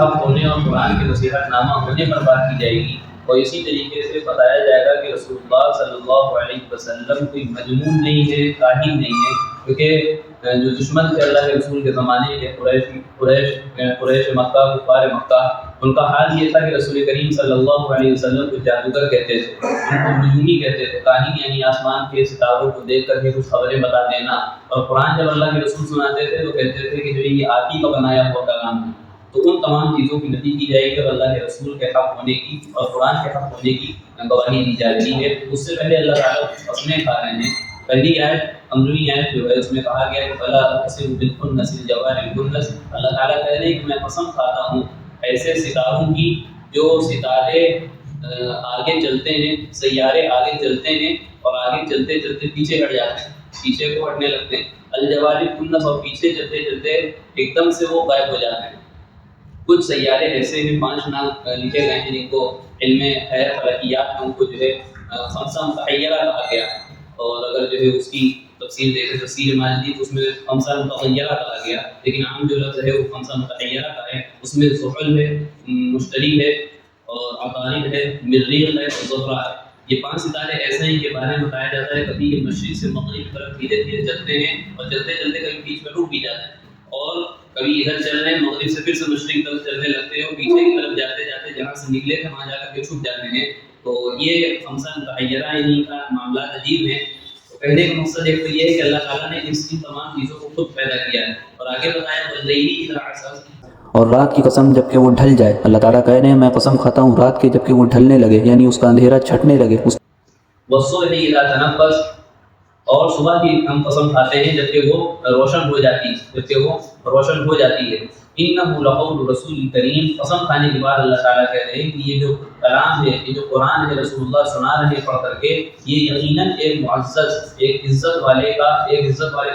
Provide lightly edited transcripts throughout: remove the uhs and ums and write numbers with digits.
حق ہونے اور قرآن کے نصیحت نامہ ہونے پر بات کی جائے گی، اور اسی طریقے سے بتایا جائے گا کہ رسول اللہ صلی اللہ علیہ وسلم کوئی مجنون نہیں ہے، کاہن نہیں ہے، کیونکہ جو دشمن تھے اللہ کے رسول کے زمانے کے قریش مکہ، کفار مکہ، ان کا حال یہ تھا کہ رسول کریم صلی اللہ علیہ وسلم کو جادوگر کہتے تھے، ان کو مجنونی کہتے تھے، کاہن یعنی آسمان کے ستاروں کو دیکھ کر کے کچھ خبریں بتا دینا، اور قرآن جب اللہ کے رسول سناتے تھے تو کہتے تھے کہ جو یہ آپ ہی کا بنایا ہوا کلام ہے۔ تو ان تمام چیزوں کی نفی کی جائے گی اور اللہ کے رسول کے حق ہونے کی اور قرآن کے حق ہونے کی گواہی دی جا رہی ہے۔ اس سے پہلے اللہ تعالیٰ قسمیں کھا رہے ہیں۔ پہلی آیت 15ویں آیت جو ہے اس میں کہا گیا کہ فلا اقسم بالخنس الجوار الكنس، اللہ تعالیٰ کہہ رہے ہیں کہ میں قسم کھاتا ہوں ایسے ستاروں کی جو ستارے آگے چلتے ہیں، سیارے آگے چلتے ہیں اور آگے چلتے چلتے پیچھے ہٹ جاتے ہیں، پیچھے کو ہٹنے لگتے ہیں، الجوار الكنس، اور پیچھے چلتے چلتے ایک دم سے وہ غائب ہو جاتے ہیں۔ کچھ سیارے ایسے ہیں، 5 نام لکھے گئے ہیں جن کو علم ہے فلکیات میں ان کو جو ہے خمسہ متحیرہ کہا گیا، اور اگر جو ہے اس کی تفسیر دیکھیں تفسیر ماجدی تو اس میں خمسہ متغیرہ کہا گیا، لیکن عام جو لفظ ہے وہ خمسہ متحیرہ کا ہے۔ اس میں زحل ہے، مشتری ہے، اور عطارد ہے، مریخ ہے اور زہرہ ہے۔ یہ 5 ستارے ایسے ہیں کہ بارے میں بتایا جاتا ہے کبھی یہ مشرق سے مغرب کی طرف دھیرے دھیرے چلتے ہیں اور چلتے چلتے کبھی بیچ میں رک بھی جاتے ہیں، اور کبھی ادھر چل رہے ہیں مغرب سے پھر سے مشرق کی طرف چلنے لگتے ہیں اور پیچھے کی طرف جاتے جاتے جہاں سے نکلے تھے وہاں جا کر کے چھپ جاتے ہیں۔ تو یہ خمسہ متحیرہ انہیں کا معاملات عجیب ہیں۔ تو کہنے کا مقصد ایک تو یہ ہے کہ اللہ تعالیٰ نے ان تمام چیزوں کو خود پیدا کیا ہے، اور آگے بتایا واللیل اذا عسعس، اور رات کی قسم جب کہ وہ ڈھل جائے۔ اللہ تعالیٰ کہہ رہے ہیں میں قسم کھاتا ہوں رات کے جب کہ وہ ڈھلنے لگے، یعنی اس کا اندھیرا چھٹنے لگے۔ والصبح اذا تنفس، اور صبح کی ہم قسم کھاتے ہیں جبکہ وہ روشن ہو جاتی ہے، انہ لقول رسول کریم، قسم کھانے کے بعد اللہ تعالیٰ کہہ رہے ہیں کہ یہ جو کلام ہے، یہ جو قرآن ہے رسول اللہ سنا رہے ہیں پڑھ کر کے، یہ یقیناً ایک معزز، ایک عزت والے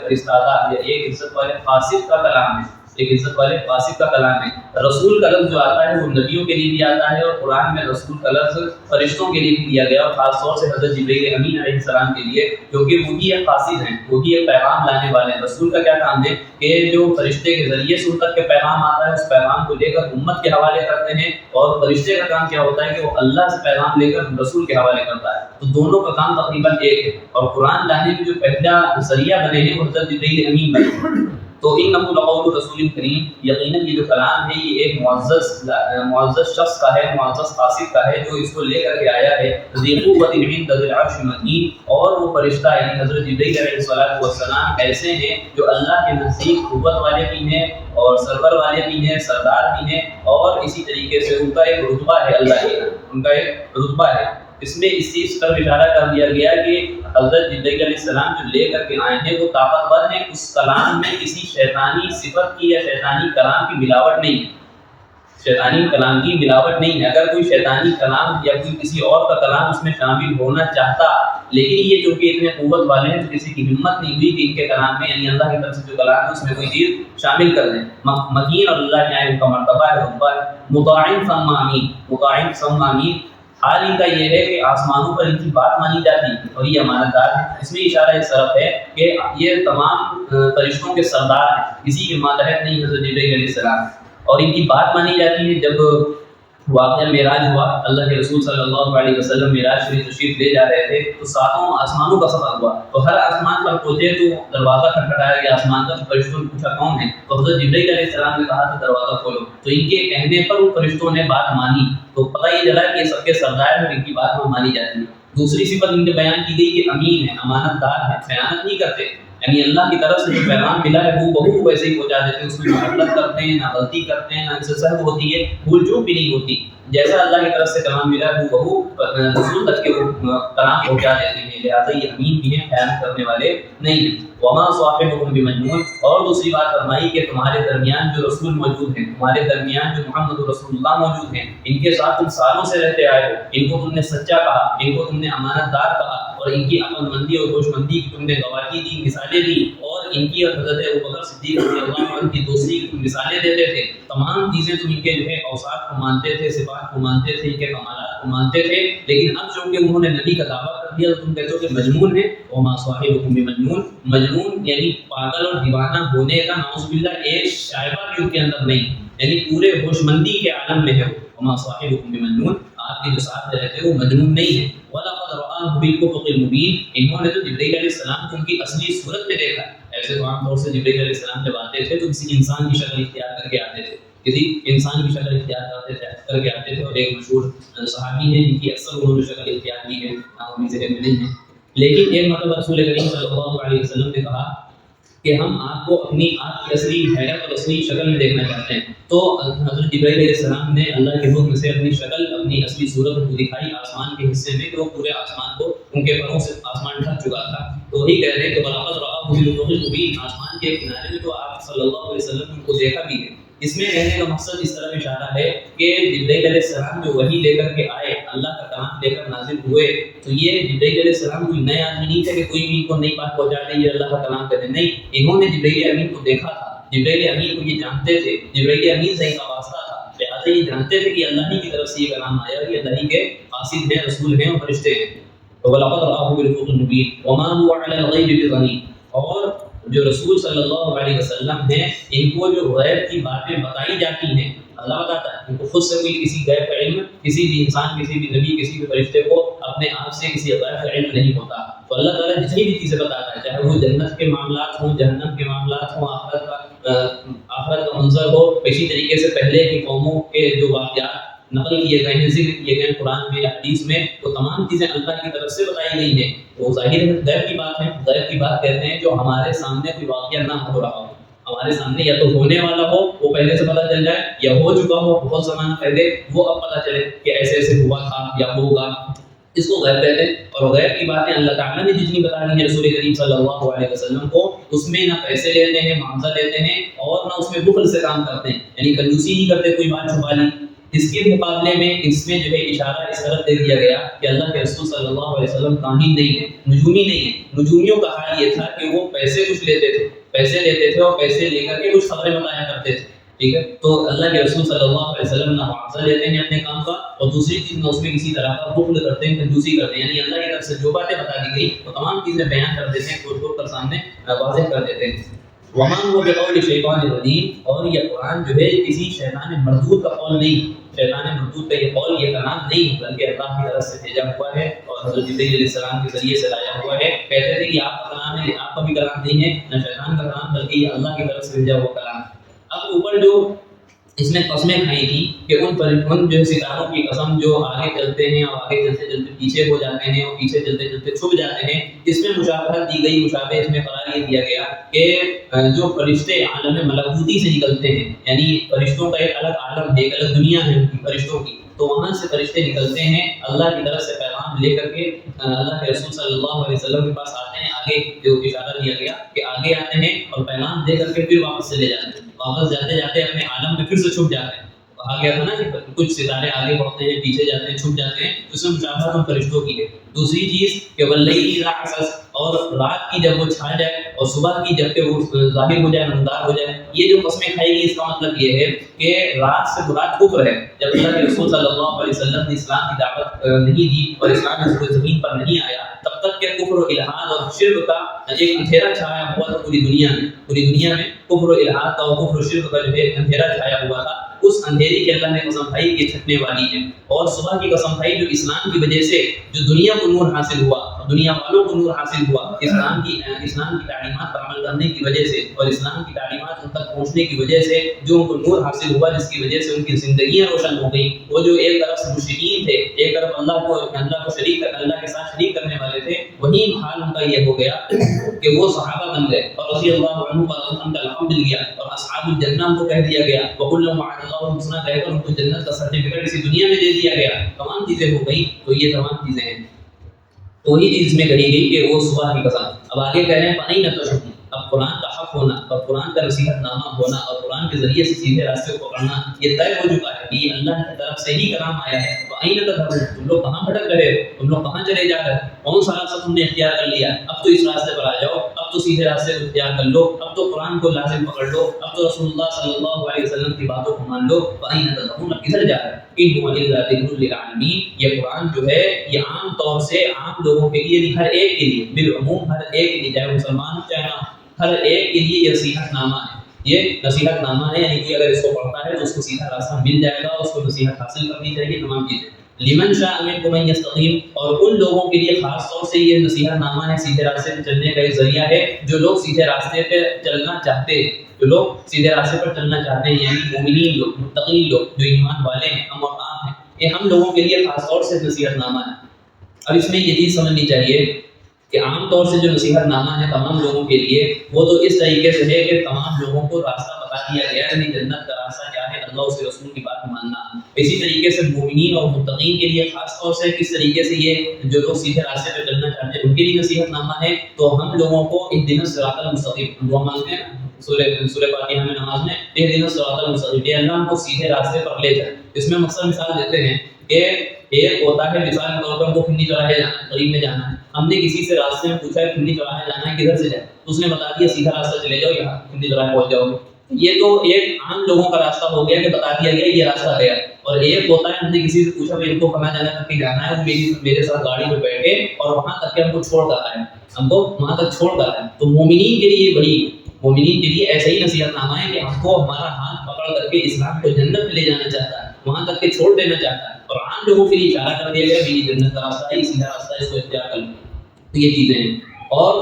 فرستادہ یا ایک عزت والے قاصد کا کلام ہے، ایک عزت والے قاصد کا کلام ہے۔ رسول کا لفظ جو آتا ہے وہ نبیوں کے لیے بھی آتا ہے، اور قرآن میں رسول کا لفظ فرشتوں کے لیے بھی دیا گیا، اور خاص طور سے حضرت جبرائیل امین علیہ السلام کے لیے، کیونکہ وہی ایک قاصد ہیں، وہی ایک پیغام لانے والے ہیں۔ رسول کا کیا کام ہے کہ جو فرشتے کے ذریعے سے ان تک کے پیغام آتا ہے اس پیغام کو لے کر امت کے حوالے کرتے ہیں، اور فرشتے کا کام کیا ہوتا ہے کہ وہ اللہ سے پیغام لے کر رسول کے حوالے کرتا ہے۔ تو دونوں کا کام تقریباً ایک ہے، اور قرآن لانے کے جو پہلا ذریعہ بنے ہیں وہ حضرت جبرائیل امین بنے۔ تو انہ لقول رسول کریم، یقیناً یہ جو کلام ہے یہ ایک معزز شخص کا ہے، معزز قاصد کا ہے جو اس کو لے کر کے آیا ہے، ذی قوت عند ذی العرش مکین، اور وہ فرشتہ یعنی حضرت جبرائیل علیہ السلام ایسے ہیں جو اللہ کے نزدیک قوت والے بھی ہیں اور سرور والے بھی ہیں، سردار بھی ہیں، اور اسی طریقے سے ان کا ایک رتبہ ہے، اللہ کے ان کا ایک رتبہ ہے۔ اس میں اس چیز پر اشارہ کر دیا گیا کہ حضرت جبرائیل علیہ السلام جو لے کر کے آئے ہیں وہ طاقتور ہیں، اس کلام میں کسی شیطانی صفت کی یا شیطانی کلام کی ملاوٹ نہیں ہے، شیطانی کلام کی ملاوٹ نہیں ہے۔ اگر کوئی شیطانی کلام یا کوئی کسی اور کا کلام اس میں شامل ہونا چاہتا، لیکن یہ جو کہ اتنے قوت والے ہیں تو کسی کی ہمت نہیں ہوئی کہ ان کے کلام میں یعنی اللہ کی طرف سے جو کلام ہے اس میں کوئی چیز شامل کر دیں۔ مکین اور اللہ کے ان کا مرتبہ ہے، رتبہ ہے، مطاع ثم امین، مطاع ثم امین، حال ان کا یہ ہے کہ آسمانوں پر ان کی بات مانی جاتی ہے اور یہ امانت دار ہے۔ اس میں اشارہ اس طرف ہے کہ یہ تمام فرشتوں کے سردار ہیں، کسی کے ماتحت نہیں حضرت جبرائیل علیہ السلام، اور ان کی بات مانی جاتی ہے۔ جب واقعہ معراج ہوا، اللہ کے رسول صلی اللہ علیہ وسلم معراج شریف تشریف لے جا رہے تھے تو 7 آسمانوں کا سفر ہوا، تو ہر آسمان پر پہنچے تو دروازہ کھٹکھٹایا گیا آسمان کا، تو فرشتوں نے پوچھا کون ہے، تو حضرت جبرائیل علیہ السلام نے کہا تھا دروازہ کھولو، تو ان کے کہنے پر ان فرشتوں نے بات مانی، تو پتہ یہ چلا کہ یہ سب کے سردار ہیں اور ان کی بات مانی جاتی ہے۔ دوسری صفت ان کے بیان کی گئی کہ امین ہے، امانت دار ہے، خیانت نہیں کرتے، یعنی اللہ کی طرف سے جو پیغام ملا ہے وہ بہو ویسے ہی پہنچا دیتے ہیں، اس میں نہ غفلت کرتے ہیں، نہ غلطی کرتے ہیں، نہ ان سے سہو ہوتی ہے، بھول چوک بھی نہیں ہوتی۔ جیسا اللہ کی طرف سے کلام ملا ہے وہ بہو رسول تک کے کلام پہنچا دیتے ہیں، لہٰذا یہ امین بھی ہیں، خیانت کرنے والے نہیں ہیں۔ وما صاحبكم بمجنون، اور دوسری بات فرمائی کہ تمہارے درمیان جو رسول موجود ہیں، تمہارے درمیان جو محمد رسول اللہ موجود ہیں، ان کے ساتھ تم سالوں سے رہتے آئے ہو، ان کو تم نے سچا کہا، ان کو تم نے امانت دار کہا، اور ان کی عقل مندی اور ہوش مندی کی تم نے گواہی دی، مثالیں دی، اور ان کی اور حضرت ابوبکر صدیق رضی اللہ عنہ کی دوستی کی تم مثالیں دیتے تھے۔ تمام چیزیں تم ان کے جو ہے اوصاف کو مانتے تھے، صفات کو مانتے تھے، ان کے کمالات کو مانتے تھے، لیکن اب چونکہ انہوں نے نبی کا دعویٰ کر دیا تو تم کہتے ہو کہ مجنون ہے۔ وما صاحبكم بمجنون، مجنون یعنی پاگل اور دیوانہ ہونے کا نعوذ باللہ ایک شائبہ بھی ان کے اندر نہیں، یعنی پورے ہوش مندی کے عالم میں ہے وہ. وما صاحبكم بمجنون، آپ کے جو ساتھ رہتے ہیں وہ مجنون نہیں ہے. وَلَقَدْ رَآهُ بِالْأُفُقِ الْمُبِينِ، انہوں نے تو جبرائیل علیہ السلام کو ان کی اصلی صورت میں دیکھا. ایسے تو عام طور سے جبرائیل علیہ السلام جب آتے تھے تو کسی انسان کی شکل اختیار کر کے آتے تھے، کسی انسان کی شکل اختیار کر کے آتے تھے. اور ایک مشہور صحابی ہیں جن کی اکثر انہوں نے شکل اختیار کی ہے، ہمیں ذہن میں نہیں ہے. لیکن ایک مرتبہ رسول کریم صلی اللہ علیہ وسلم نے کہا کہ ہم آپ کو اپنی آپ کی اصلی حیرت اور اصلی شکل میں دیکھنا چاہتے ہیں. تو حضرت جبرائیل علیہ السلام نے اللہ کے حکم سے اپنی شکل، اپنی اصلی صورت کو دکھائی آسمان کے حصے میں، تو پورے آسمان کو ان کے پروں سے آسمان ڈھک چکا تھا. تو وہی کہہ رہے ہیں کہ وَلَقَدْ رَآهُ بِالْأُفُقِ الْمُبِينِ، آسمان کے کنارے میں تو آپ صلی اللہ علیہ وسلم نے ان کو دیکھا بھی ہے. اس میں کہنے کا مقصد اس طرح اشارہ ہے کہ جبرائیل علیہ السلام جو وحی لے کر کے آئے، اللہ کا کلام لے کر نازل ہوئے، تو یہ جبرائیل علیہ السلام کوئی نئے آدمی نہیں تھے کہ کوئی بھی ان کو نئی بات پہنچا دے، یہ اللہ کا کلام کہتے نہیں. انہوں نے جبرائیل امین کو دیکھا تھا، جبرائیل امین کو یہ جانتے تھے، جبرائیل امین سے ان کا واسطہ تھا، لہٰذا یہ جانتے تھے کہ اللہ ہی کی طرف سے یہ کلام آیا، یہ اللہ ہی کے قاصد ہیں، رسول ہیں اور فرشتے ہیں. وَلَقَدْ رَآهُ بِالْأُفُقِ الْمُبِينِ وَمَا هُوَ عَلَى الْغَيْبِ بِضَنِينٍ، اور جو رسول صلی اللہ علیہ وسلم ہیں ان کو جو غیب کی باتیں بتائی جاتی ہیں اللہ بتاتا ہے. ان کو خود سے کوئی کسی غیب کا علم کسی بھی انسان، کسی بھی نبی، کسی بھی فرشتے کو اپنے آپ سے کسی غیب کا علم نہیں ہوتا. تو اللہ تعالیٰ جتنی بھی چیزیں بتاتا ہے، چاہے وہ جنت کے معاملات ہوں، جہنم کے معاملات ہوں، آخرت کا منظر ہو، اسی طریقے سے پہلے کی قوموں کے جو واقعات نقل کیے گئے ہیں، ذکر کیے گئے ہیں قرآن میں یا حدیث میں، وہ تمام چیزیں اللہ کی طرف سے بتائی گئی ہیں. وہ ظاہر غیب کی بات ہے. غیب کی بات کہتے ہیں جو ہمارے سامنے کوئی واقعہ نہ ہو رہا ہو، ہمارے سامنے یا تو ہونے والا ہو وہ پہلے سے پتہ چل جائے، یا ہو چکا ہو بہت زمانہ پہلے وہ اب پتہ چلے کہ ایسے ایسے ہوا تھا یا ہوگا. اس کو غیب کہتے ہیں. اور غیب کی باتیں اللہ تعالیٰ نے جتنی بتا دی ہیں رسول کریم صلی اللہ علیہ وسلم کو، اس میں نہ پیسے لیتے ہیں، معاوضہ لیتے ہیں، اور نہ اس میں بخل سے کام کرتے ہیں، یعنی کنجوسی نہیں کرتے کوئی بات چھپا لی. اس کے مقابلے میں اس میں جو ہے اشارہ اس طرف دے دیا گیا کہ اللہ کے رسول صلی اللہ علیہ وسلم کاہن نہیں ہے، نجومی نہیں ہے. نجومیوں کا حال یہ تھا کہ وہ پیسے کچھ لیتے تھے، پیسے لیتے تھے اور پیسے لے کر کے کچھ خبریں بتایا کرتے تھے. ٹھیک ہے، تو اللہ کے رسول صلی اللہ علیہ وسلم نہ معاوضہ لیتے ہیں اپنے کام کا، اور دوسری چیز نہ اس میں کسی طرح کا بخل کرتے ہیں، کنجوسی کرتے ہیں. یعنی اللہ کی طرف سے جو باتیں بتا دی گئی وہ تمام چیزیں بیان کر دیتے ہیں، کھول کھول کر سامنے واضح کر دیتے ہیں. وَمَا هُوَ بِقَوْلِ شَيْطَانِ الرَّجِيمِ، اور یہ قرآن جو ہے کسی شیطان مردود کا قول نہیں، شیطان مردود کا یہ قول، یہ کلام نہیں، بلکہ اللہ کی طرف سے بھیجا ہوا ہے اور حضرت جبرائیل علیہ السلام کے ذریعے سے لایا ہوا ہے. کہتے تھے کہ آپ کا کلام ہے، آپ کا بھی کلام نہیں ہے، نہ شیطان کا کلام، بلکہ یہ اللہ کی طرف سے بھیجا ہوا کلام. اب اوپر جو اس نے قسمیں کھائی تھی کہ ان جو ستاروں کی قسم جو آگے چلتے ہیں اور آگے چلتے چلتے پیچھے ہو جاتے ہیں اور پیچھے چلتے چلتے چھپ جاتے ہیں، اس میں مشابہت دی گئی. مشابہ اس میں قرار یہ دیا گیا کہ جو فرشتے عالم ملکوتی سے نکلتے ہیں، یعنی فرشتوں کا ایک الگ عالم ہے، ایک الگ دنیا ہے ان کی فرشتوں کی، تو وہاں سے فرشتے نکلتے ہیں اللہ کی طرف سے پیغام لے کر کے اللہ کے رسول صلی اللہ علیہ وسلم کے پاس آتے ہیں. آگے جو اشارہ دیا گیا کہ آگے آتے ہیں اور پیغام دے کر کے پھر واپس چلے جاتے ہیں، واپس جاتے جاتے اپنے عالم میں پھر سے چھپ جاتے ہیں. کہا گیا تھا نا کہ کچھ ستارے آگے بڑھتے ہیں، پیچھے جاتے ہیں، چھپ جاتے ہیں، اس میں مشابہت ان فرشتوں کی ہے. دوسری چیز کہ واللیل اذا عسعس، اور رات کی جب وہ چھا جائے اور صبح کی جب کہ وہ ظاہر ہو جائے، نمودار ہو جائے. یہ جو قسمیں کھائی گئی اس کا مطلب یہ ہے کہ رات سے مراد کفر ہے. جب اللہ کے رسول صلی اللہ علیہ وسلم نے اسلام کی دعوت نہیں دی اور اسلام اس کو زمین پر نہیں آیا، تب تک کہ کفر و الحاد اور شرک کا ایک اندھیرا چھایا ہوا تھا پوری دنیا میں. پوری دنیا میں کفر و الحاد کا اور کفر و شرک کا جو ہے اندھیرا چھایا ہوا تھا. اس اندھیری کی اللہ نے قسم کھائی کہ چھٹنے والی ہے، اور صبح کی قسم کھائی جو اسلام کی وجہ سے جو دنیا کو نور حاصل ہوا، دنیا والوں کو نور حاصل ہوا، اسلام کی تعلیمات پر عمل کرنے کی وجہ سے اور اسلام کی تعلیمات ان تک پہنچنے کی وجہ سے جو ان کو نور حاصل ہوا، جس کی وجہ سے ان کی زندگیاں روشن ہو گئی. وہ جو ایک طرف سے مشرکین تھے، ایک طرف اللہ کو اللہ کے ساتھ شریک کرنے والے تھے، وہی حال ان کا یہ ہو گیا کہ وہ صحابہ بن گئے اور رضی اللہ عنہ کا لقب مل گیا، اور اصحاب الجنہ کو کہہ دیا گیا، وَكُلٌّ وَعَدَ اللَّهُ الْحُسْنَىٰ کہہ کر ان کو جنت کا سرٹیفکیٹ اسی دنیا میں دے دیا گیا. تمام چیزیں ہو گئی. تو یہ تمام چیزیں ہیں. تو وہی چیز میں کہی گئی کہ وہ صبح کی قسم. اب آگے کہہ رہے ہیں پانی نہ تو اب قرآن کا حق ہونا اور قرآن کا نصیحت نامہ ہونا اور قرآن کے ذریعے سے سیدھے راستے کو پکڑنا یہ طے ہو چکا ہے کہ یہ اللہ کی طرف سے ہی کلام آیا ہے. تو آئین تم لوگ کہاں بھٹک رہے ہو، تم لوگ کہاں چلے جا رہے ہو، کون سا راستہ تم نے اختیار کر لیا، اب تو اس راستے پر آ جاؤ، اب تو سیدھے راستے کو اختیار کر لو، اب تو قرآن کو لازم پکڑ لو، اب تو رسول اللہ صلی اللہ علیہ وسلم کی باتوں کو مان لو. آئین تم کدھر جا رہے ہیں. یہ قرآن جو ہے یہ عام طور سے عام لوگوں کے لیے، ہر ایک کے لیے، بالعموم ہر ایک کے لیے، چاہے مسلمان ہو چاہے نہ، ہر ایک کے لیے یہ نصیحت نامہ ہے. یہ نصیحت نامہ ہے، یعنی کہ اگر اس کو پڑھتا ہے تو اس کو سیدھا راستہ مل جائے گا، اس کو نصیحت حاصل کرنی چاہیے تمام چیزیں۔ لمن شاء منکم ان یستقیم، اور ان لوگوں کے لیے خاص طور سے یہ نصیحت نامہ ہے، سیدھے راستے پہ چلنے کا ایک ذریعہ ہے، جو لوگ سیدھے راستے پہ چلنا چاہتے ہیں، جو لوگ سیدھے راستے پر چلنا چاہتے ہیں، یعنی مومنین لوگ، متقین لوگ، جو ایمان والے ہیں، ہم اور آپ ہیں، یہ ہم لوگوں کے لیے خاص طور سے نصیحت نامہ ہے۔ اب اس میں یہ چیز سمجھنی چاہیے کہ عام طور سے جو نصیحت نامہ ہے تمام لوگوں کے لیے، وہ تو اس طریقے سے ہے کہ تمام لوگوں کو راستہ بتا دیا گیا ہے کہ جنت کا راستہ کیا ہے، اللہ اس کے رسول کی بات ماننا۔ اسی طریقے سے مومنین اور متقین کے لیے خاص طور سے کس طریقے سے یہ جو لوگ سیدھے راستے پہ چلنا چاہتے ہیں ان کے لیے نصیحت نامہ ہے۔ تو ہم لوگوں کو اهدنا الصراط المستقیم دعا مانگتے ہیں سورہ فاتحہ میں نماز میں، اهدنا الصراط المستقیم، اے اللہ ہم کو سیدھے راستے پر لے جائے۔ اس میں مقصد مثال دیتے ہیں کہ ایک ہوتا ہے مثال کے طور پر ہم کو کھنڈی چوراہے جانا ہے، قریب میں جانا ہے، ہم نے کسی سے راستے میں پوچھا ہے کھنڈی چوراہے جانا ہے کدھر سے جائے، تو اس نے بتا دیا سیدھا راستہ چلے جاؤ، یہاں کھنڈی چوراہے پہنچ جاؤ گے۔ یہ تو ایک عام لوگوں کا راستہ ہو گیا کہ بتا دیا گیا یہ راستہ ہے۔ اور ایک ہوتا ہے ہم نے کسی سے پوچھا کہ ان کو فلاں جگہ تک جانا ہے، وہ میرے ساتھ گاڑی میں بیٹھے اور وہاں تک کہ ہم کو چھوڑ کر آئے، ہم کو وہاں تک چھوڑ کر آئے۔ تو مومنین کے لیے بڑی مومنین کے لیے ایسا ہی نصیحت نامہ ہے کہ ہم کو ہمارا ہاتھ پکڑ کر کے اسلام کو جنت میں لے جانا چاہتا ہے، وہاں تک کہ چھوڑ دینا چاہتا ہے، اور عام لوگوں کے لیے اشارہ کر دیا گیا کہ یہ جنت کا راستہ ہے، یہ سیدھا راستہ ہے، اس کو اختیار کر لیں۔ تو یہ چیزیں ہیں۔ اور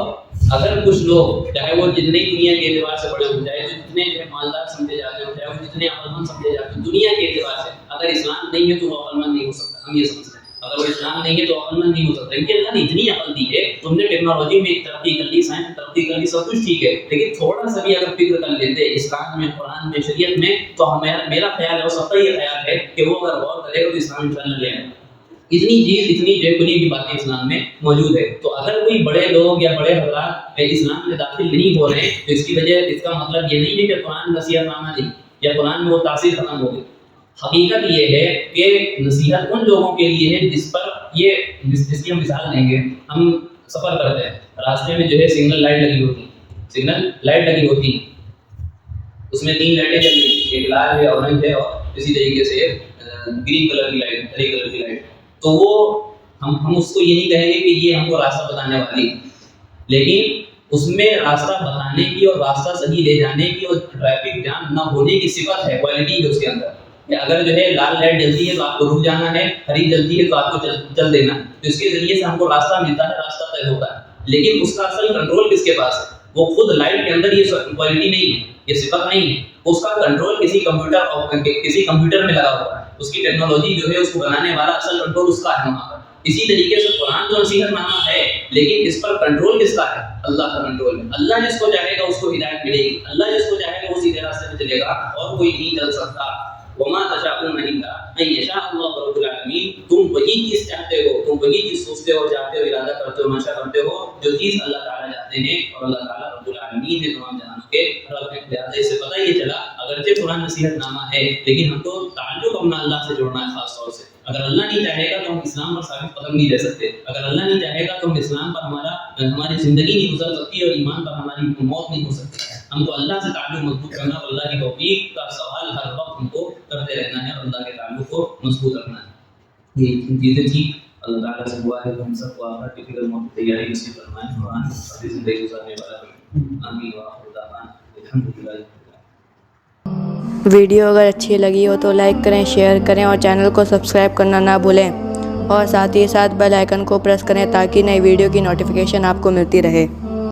اگر کچھ لوگ چاہے وہ جتنے دنیا کے اعتبار سے بڑے ہوں، چاہے وہ جتنے مالدار سمجھے جاتے ہیں، چاہے وہ جتنے عقل مند سمجھے جاتے ہیں، دنیا کے اعتبار سے اگر اسلام نہیں ہے تو وہ عقل مند نہیں ہو سکتا، ہم یہ سمجھتے ہیں۔ اگر وہ اسلام نہیں ہے تو عقل مند نہیں ہو سکتا، کیونکہ اللہ نے اتنی عقل دی ہے، تم نے ٹیکنالوجی میں ترقی کر لی، سائنس میں ترقی کر لی، سب کچھ ٹھیک ہے، لیکن تھوڑا سا بھی اگر فکر کر لیتے اسلام میں، قرآن میں، شریعت میں، تو میرا خیال ہے، سب کا یہ خیال ہے کہ وہ اگر غور کرے گا تو اسلام انشاءاللہ لے آئے۔ اتنی جیکونی بھی باتیں اسلام میں موجود ہے۔ تو اگر کوئی بڑے لوگ یا بڑے حضرات اسلام میں داخل نہیں ہو رہے ہیں تو اس کی وجہ، اس کا مطلب یہ نہیں ہے کہ قرآن نصیحت نامہ نہیں یا قرآن میں وہ تاثیر ختم ہو گئی۔ حقیقت یہ ہے کہ نصیحت ان لوگوں کے لیے ہے جس پر یہ، جس کی ہم مثال دیں گے، ہم سفر کرتے ہیں، راستے میں جو ہے سگنل لائٹ لگی ہوتی ہیں، اس میں 3 لائٹیں چل رہی ہیں، ایک لال ہے، اورنج ہے، اور اسی طریقے سے گرین کلر کی لائٹ، ہری کلر کی لائٹ۔ تو وہ ہم اس کو یہ نہیں کہیں گے کہ یہ ہم کو راستہ بتانے والی ہے، لیکن اس میں راستہ بتانے کی اور راستہ صحیح لے جانے کی اور ٹریفک جام نہ ہونے کی صفت ہے، کوالٹی ہے اس کے اندر، کہ اگر جو ہے لال لائٹ جلتی ہے تو آپ کو رک جانا ہے، ہری جلتی ہے تو آپ کو چل دینا ہے، تو اس کے ذریعے سے ہم کو راستہ ملتا ہے، راستہ طے ہوتا ہے۔ لیکن اس کا اصل کنٹرول کس کے پاس ہے؟ وہ خود لائٹ کے اندر یہ کوالٹی نہیں ہے، یہ صفت نہیں ہے، اس کا کنٹرول کسی کمپیوٹر میں لگا ہوا ہے، اس کی ٹیکنالوجی جو ہے اس کو بنانے والا اصل کنٹرول اس کا ہے وہاں پر۔ اسی طریقے سے قرآن تو نصیحت نامہ ہے، لیکن اس پر کنٹرول کس کا ہے؟ اللہ کا کنٹرول ہے۔ اللہ جس کو چاہے گا اس کو ہدایت ملے گی، اللہ جس کو چاہے گا وہ سیدھے راستے پہ چلے گا، اور کوئی نہیں چل سکتا۔ وما تشاءون الا ان یشاء اللہ رب العالمین، تم وہی چیز چاہتے ہو، تم وہی چیز سوچتے ہو، چاہتے ہو، ارادہ کرتے ہو، منشا کرتے ہو جو چیز اللہ تعالیٰ چاہتے ہیں، اور اللہ تعالیٰ رب العالمین ہے، تمام جہانوں کے رب ہے۔ لہٰذا اس سے پتہ یہ چلا اگرچہ قرآن نصیحت نامہ ہے، لیکن ہم کو تعلق اپنا اللہ سے جوڑنا ہے خاص طور سے۔ اگر اللہ نہیں چاہے گا تو ہم اسلام پر ثابت قدم نہیں رہ سکتے، اگر اللہ نہیں چاہے گا تو ہم اسلام پر ہماری زندگی نہیں گزر سکتی، اور ایمان پر ہماری موت نہیں ہو سکتی۔ ہم کو اللہ سے تعلق مضبوط کرنا، اور اللہ کی توفیق کا سوال ہر وقت ہم کو کرتے رہنا ہے، اور اللہ کے تعلق کو مضبوط رکھنا ہے۔ یہ چیزیں تھیں۔ اللہ تعالیٰ سے دعا ہے کہ ہم سب کو آخرت کی فکر موت کی تیاری نصیب فرمائیں، قرآن اپنی زندگی گزارنے والا بنائیں۔ آمین وآخر دعوانا الحمدللہ۔ ویڈیو اگر اچھی لگی ہو تو لائک کریں، شیئر کریں، اور چینل کو سبسکرائب کرنا نہ بھولیں، اور ساتھ ہی ساتھ بیل آئیکن کو پریس کریں تاکہ نئی ویڈیو کی نوٹیفیکیشن آپ کو ملتی رہے۔